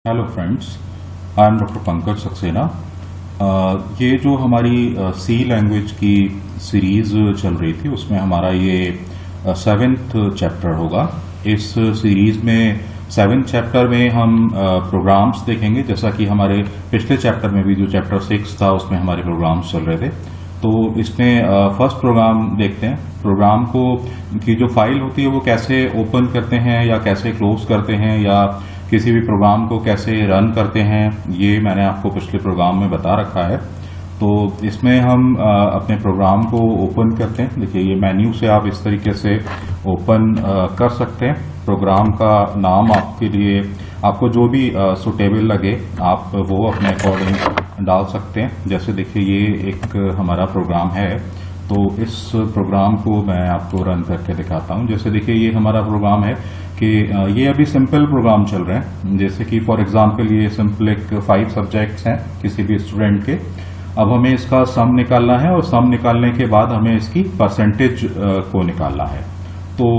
Hello friends, I am doctor Pankaj Saxena. ये जो हमारी सी लैंग्वेज की सीरीज़ चल रही थी उसमें हमारा ये 7th चैप्टर होगा। इस सीरीज़ में 7th चैप्टर में हम प्रोग्राम्स देखेंगे, जैसा कि हमारे पिछले चैप्टर में भी जो चैप्टर 6 था उसमें हमारे प्रोग्राम्स चल रहे थे। तो इसमें फर्स्ट प्रोग्राम देखते हैं। प्रोग्राम को की जो फाइल होती है वो कैसे ओपन करते हैं या कैसे क्लोज करते हैं या किसी भी प्रोग्राम को कैसे रन करते हैं, ये मैंने आपको पिछले प्रोग्राम में बता रखा है। तो इसमें हम अपने प्रोग्राम को ओपन करते हैं। देखिए, ये मेन्यू से आप इस तरीके से ओपन कर सकते हैं। प्रोग्राम का नाम आपके लिए आपको जो भी सुटेबल लगे आप वो अपने अकॉर्डिंग डाल सकते हैं। जैसे देखिए, ये एक हमारा प्रोग्राम है, तो इस प्रोग्राम को मैं आपको रन करके दिखाता हूं। जैसे देखिए, ये हमारा प्रोग्राम है कि ये अभी सिंपल प्रोग्राम चल रहे हैं। जैसे कि फॉर एग्जांपल ये सिंपल एक 5 सब्जेक्ट्स हैं किसी भी स्टूडेंट के। अब हमें इसका सम निकालना है और सम निकालने के बाद हमें इसकी परसेंटेज को निकालना है। तो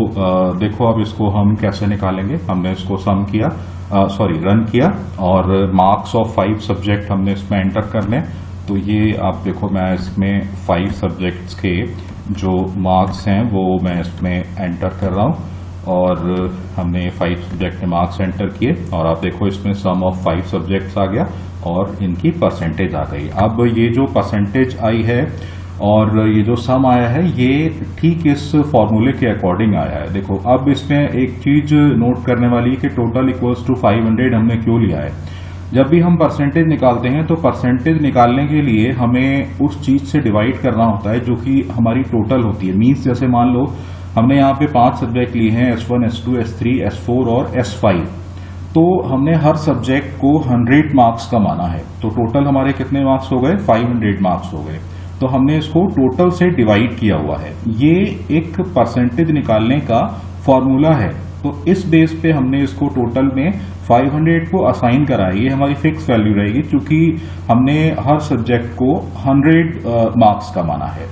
देखो, अब इसको हम कैसे निकालेंगे। हमने इसको सम किया, रन किया और मार्क्स ऑफ 5 सब्जेक्ट हमने इसमें एंटर करने। तो ये आप देखो, मैं इसमें 5 सब्जेक्ट्स के जो मार्क्स हैं वो मैं इसमें एंटर कर रहा हूँ और हमने 5 सब्जेक्ट के मार्क्स एंटर किए और आप देखो इसमें सम ऑफ 5 सब्जेक्ट्स आ गया और इनकी परसेंटेज आ गई। अब ये जो परसेंटेज आई है और ये जो सम आया है ये ठीक इस फॉर्मूले के अकॉर्डिंग आया है। देखो, अब इसमें एक चीज नोट करने वाली है कि टोटल इक्वल्स टू 500 हमने क्यों लिया है। जब भी हम परसेंटेज निकालते हैं तो परसेंटेज निकालने के लिए हमें उस चीज से डिवाइड करना होता है जो कि हमारी टोटल होती है। मीन्स जैसे मान लो हमने यहाँ पे 5 सब्जेक्ट लिए हैं, S1, S2, S3, S4 और S5। तो हमने हर सब्जेक्ट को 100 मार्क्स का माना है। तो टोटल हमारे कितने मार्क्स हो गए? 500 मार्क्स हो गए। तो हमने इसको टोटल से डिवाइड किया हुआ है। ये एक परसेंटेज निकालने का फॉर्मूला है। तो इस बेस पे हमने इसको टोटल में 500 को असाइन करा है। ये हमारी फिक्स वैल्यू रहेगी क्योंकि हमने हर सब्जेक्ट को 100 मार्क्स का माना है।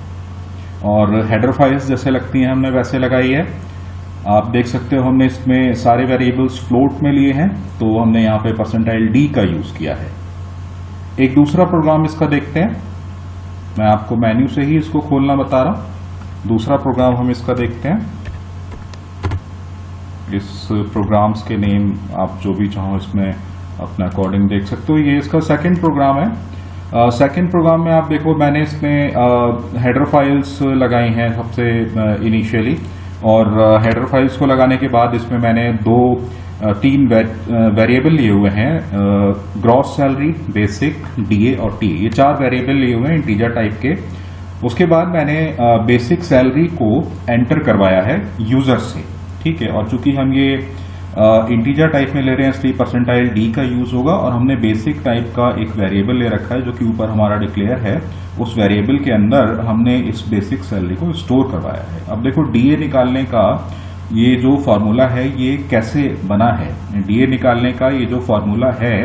और हेडर फाइल्स जैसे लगती हैं हमने वैसे लगाई है। आप देख सकते हो हमने इसमें सारे वेरिएबल्स फ्लोट में लिए हैं, तो हमने यहाँ पे परसेंटाइल डी का यूज किया है। एक दूसरा प्रोग्राम इसका देखते हैं। मैं आपको मेन्यू से ही इसको खोलना बता रहा हूं। दूसरा प्रोग्राम हम इसका देखते हैं। इस प्रोग्राम्स के नेम आप जो भी चाहो इसमें अपने अकॉर्डिंग देख सकते हो। ये इसका सेकंड प्रोग्राम है। सेकंड प्रोग्राम में आप देखो, मैंने इसमें हेडर फाइल्स लगाई हैं सबसे इनिशियली, और हेडर फाइल्स को लगाने के बाद इसमें मैंने 3 वेरिएबल लिए हुए हैं। ग्रॉस सैलरी, बेसिक, डीए और टी, ये 4 वेरिएबल लिए हुए हैं इंटीजर टाइप के। उसके बाद मैंने बेसिक सैलरी को एंटर करवाया है यूजर से, ठीक है। और चूंकि हम ये इंटीजर टाइप में ले रहे हैं इसलिए परसेंटाइल डी का यूज होगा। और हमने बेसिक टाइप का एक वेरिएबल ले रखा है जो कि ऊपर हमारा डिक्लेयर है। उस वेरिएबल के अंदर हमने इस बेसिक सैलरी को स्टोर करवाया है। अब देखो, डीए निकालने का ये जो फॉर्मूला है ये कैसे बना है। डीए निकालने का ये जो फॉर्मूला है,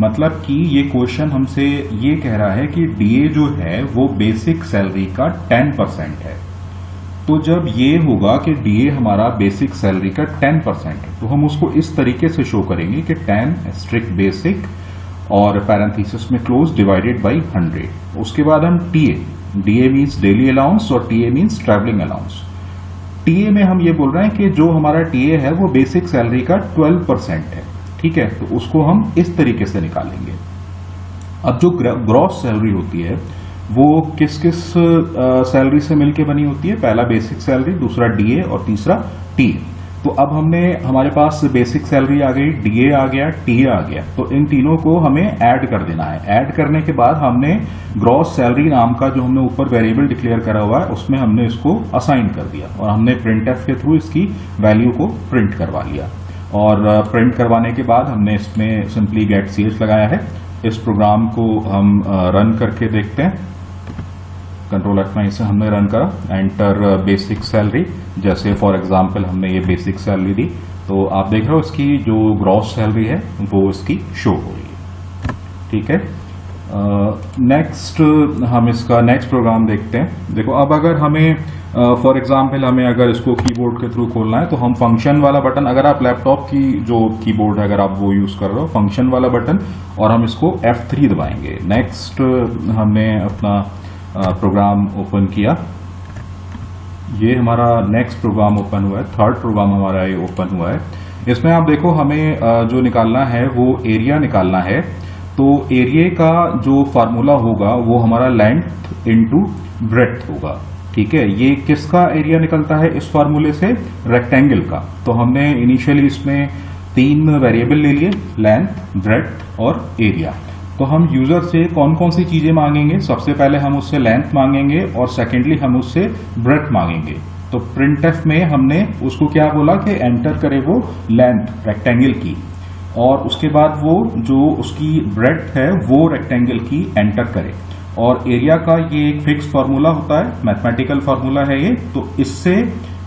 मतलब कि ये क्वेश्चन हमसे ये कह रहा है कि डीए जो है वो बेसिक सैलरी का 10% है। तो जब ये होगा कि डीए हमारा बेसिक सैलरी का 10% है, तो हम उसको इस तरीके से शो करेंगे कि 10 स्ट्रिक्ट बेसिक और पैरेंथेसिस में क्लोज डिवाइडेड बाय 100। उसके बाद हम TA, DA means daily allowance और TA means travelling allowance. TA में हम ये बोल रहे हैं कि जो हमारा टीए है वो बेसिक सैलरी का 12% है, ठीक है। तो उसको हम इस तरीके से निकालेंगे। अब जो ग्रॉस सैलरी होती है वो किस किस सैलरी से मिलके बनी होती है? पहला बेसिक सैलरी, दूसरा डीए और तीसरा टी। तो अब हमारे पास बेसिक सैलरी आ गई, डीए आ गया, टीए आ गया। तो इन तीनों को हमें ऐड कर देना है। ऐड करने के बाद हमने ग्रॉस सैलरी नाम का जो हमने ऊपर वेरिएबल डिक्लेयर करा हुआ है उसमें हमने इसको असाइन कर दिया और हमने प्रिंटएफ के थ्रू इसकी वैल्यू को प्रिंट करवा लिया। और प्रिंट करवाने के बाद हमने इसमें सिंपली गेट सीएच लगाया है। इस प्रोग्राम को हम रन करके देखते हैं। कंट्रोल F9 से हमने रन करा। एंटर बेसिक सैलरी, जैसे फॉर एग्जांपल हमने ये बेसिक सैलरी दी, तो आप देख रहे हो इसकी जो ग्रॉस सैलरी है वो इसकी शो हो रही है, ठीक है। नेक्स्ट हम इसका नेक्स्ट प्रोग्राम देखते हैं। देखो, अब अगर हमें फॉर एग्जाम्पल हमें अगर इसको कीबोर्ड के थ्रू खोलना है तो हम फंक्शन वाला बटन, अगर आप लैपटॉप की जो कीबोर्ड है अगर आप वो यूज़ कर रहे हो, फंक्शन वाला बटन, और हम इसको F3 दबाएंगे। नेक्स्ट हमने अपना प्रोग्राम ओपन किया, ये हमारा नेक्स्ट प्रोग्राम ओपन हुआ है, थर्ड प्रोग्राम हमारा ये ओपन हुआ है। इसमें आप देखो हमें जो निकालना है वो एरिया निकालना है। तो एरिया का जो फार्मूला होगा वो हमारा लेंथ इनटू ब्रेड्थ होगा, ठीक है। ये किसका एरिया निकलता है इस फार्मूले से? रेक्टेंगल का। तो हमने इनिशियली इसमें 3 वेरिएबल ले लिए, लेंथ, ब्रेड्थ और एरिया। तो हम यूजर से कौन कौन सी चीजें मांगेंगे? सबसे पहले हम उससे लेंथ मांगेंगे और सेकेंडली हम उससे ब्रेड्थ मांगेंगे। तो प्रिंटफ में हमने उसको क्या बोला कि एंटर करे वो लेंथ रेक्टेंगल की, और उसके बाद वो जो उसकी ब्रेड्थ है वो रेक्टेंगल की एंटर करे। और एरिया का ये एक फिक्स फार्मूला होता है, मैथमेटिकल फार्मूला है ये। तो इससे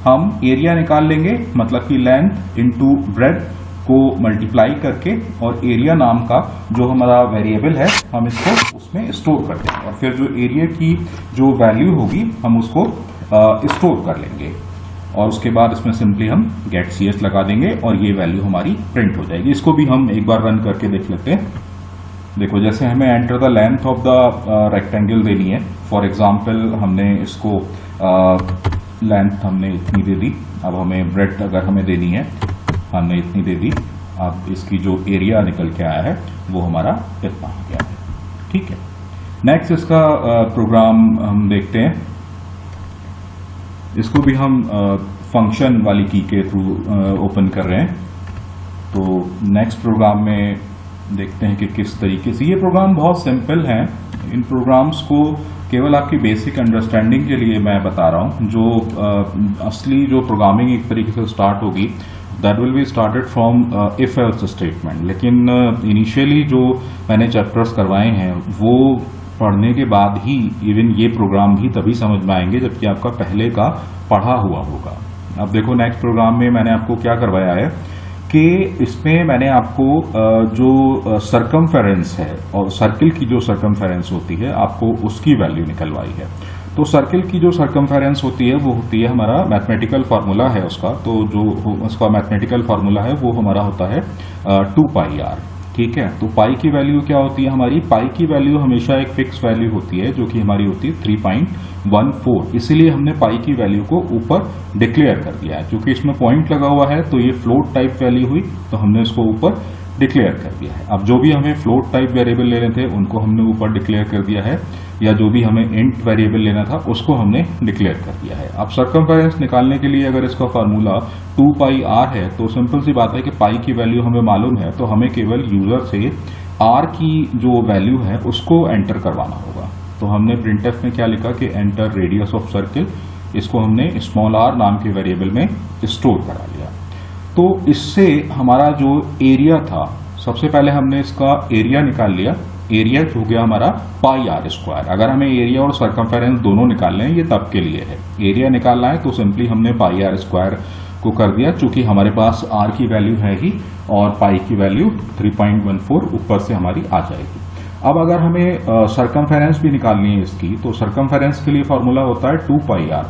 हम एरिया निकाल लेंगे, मतलब कि लेंथ इंटू ब्रेड्थ को मल्टीप्लाई करके, और एरिया नाम का जो हमारा वेरिएबल है हम इसको उसमें स्टोर कर देंगे, और फिर जो एरिया की जो वैल्यू होगी हम उसको स्टोर कर लेंगे। और उसके बाद इसमें सिंपली हम गेट ch लगा देंगे और ये वैल्यू हमारी प्रिंट हो जाएगी। इसको भी हम एक बार रन करके देख लेते हैं। देखो जैसे हमें enter the length of the rectangle देनी है, फॉर एग्जांपल हमने इसको लेंथ हमने इतनी दे दी। अब हमें ब्रेड्थ अगर हमें देनी है हमने इतनी दे दी। अब इसकी जो एरिया निकल के आया है वो हमारा इतना हो गया है, ठीक है। नेक्स्ट इसका प्रोग्राम हम देखते हैं। इसको भी हम फंक्शन वाली की के थ्रू ओपन कर रहे हैं। तो नेक्स्ट प्रोग्राम में देखते हैं कि किस तरीके से, ये प्रोग्राम बहुत सिंपल है। इन प्रोग्राम्स को केवल आपकी बेसिक अंडरस्टैंडिंग के लिए मैं बता रहा हूँ। जो असली जो प्रोग्रामिंग एक तरीके से स्टार्ट होगी, that will be started from if else statement. लेकिन इनिशियली जो मैंने चैप्टर्स करवाए हैं वो पढ़ने के बाद ही इवन ये प्रोग्राम भी तभी समझ में आएंगे जबकि आपका पहले का पढ़ा हुआ होगा। अब देखो नेक्स्ट प्रोग्राम में मैंने आपको क्या करवाया है कि इसमें मैंने आपको जो सरकमफेरेंस है और सर्किल की जो सरकमफेरेंस होती है आपको उसकी वैल्यू निकलवाई है। तो सर्किल की जो सरकमफेरेंस होती है वो होती है हमारा मैथमेटिकल फार्मूला है उसका। तो जो उसका मैथमेटिकल फार्मूला है वो हमारा होता है 2πr, ठीक है। तो पाई की वैल्यू क्या होती है हमारी? पाई की वैल्यू हमेशा एक फिक्स वैल्यू होती है जो कि हमारी होती है 3.14। इसीलिए हमने पाई की वैल्यू को ऊपर डिक्लेयर कर दिया है। क्योंकि इसमें पॉइंट लगा हुआ है तो ये फ्लोट टाइप वैल्यू हुई, तो हमने इसको ऊपर डिक्लेयर कर दिया है। अब जो भी हमें फ्लोट टाइप वेरिएबल लेने थे उनको हमने ऊपर डिक्लेयर कर दिया है, या जो भी हमें इंट वेरिएबल लेना था उसको हमने डिक्लेयर कर दिया है। अब सरकमफेरेंस निकालने के लिए अगर इसका फार्मूला 2πr है तो सिंपल सी बात है कि पाई की वैल्यू हमें मालूम है, तो हमें केवल यूजर से r की जो वैल्यू है उसको एंटर करवाना होगा। तो हमने प्रिंटफ में क्या लिखा कि एंटर रेडियस ऑफ सर्किल, इसको हमने स्मॉल r नाम के वेरिएबल में स्टोर करा लिया। तो इससे हमारा जो एरिया था, सबसे पहले हमने इसका एरिया निकाल लिया। एरिया हो गया हमारा πr²। अगर हमें एरिया और सरकमफेरेंस दोनों निकालने हैं, ये तब के लिए है। एरिया निकालना है तो सिंपली हमने πr² को कर दिया, चूंकि हमारे पास r की वैल्यू है ही और पाई की वैल्यू 3.14 ऊपर से हमारी आ जाएगी। अब अगर हमें सरकमफेरेंस भी निकालनी है इसकी, तो सरकमफेरेंस के लिए फॉर्मूला होता है 2πr।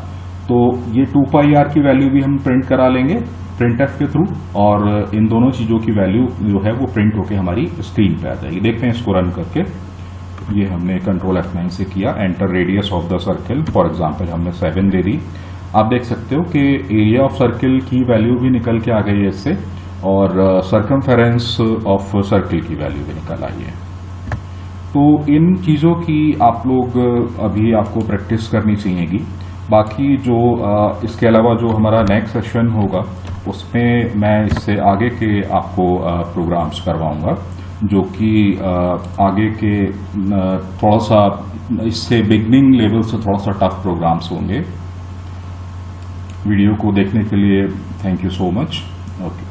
तो ये 2πr की वैल्यू भी हम प्रिंट करा लेंगे प्रिंटफ के थ्रू, और इन दोनों चीजों की वैल्यू जो है वो प्रिंट होके हमारी स्क्रीन पे आ जाएगी। देखते हैं इसको रन करके। ये हमने कंट्रोल F9 से किया, enter radius of the circle, for example हमने 7 दे दी। आप देख सकते हो कि एरिया ऑफ सर्किल की वैल्यू भी निकल के आ गई है इससे, और सरकमफेरेंस ऑफ सर्किल की वैल्यू भी निकल आई है। तो इन चीज़ों की आप लोग अभी आपको प्रैक्टिस करनी चाहिएगी। बाकी जो इसके अलावा जो हमारा नेक्स्ट सेशन होगा उसमें मैं इससे आगे के आपको प्रोग्राम्स करवाऊंगा, जो कि आगे के थोड़ा सा इससे बिगनिंग लेवल से थोड़ा सा टफ प्रोग्राम्स होंगे। वीडियो को देखने के लिए thank you so much. Okay.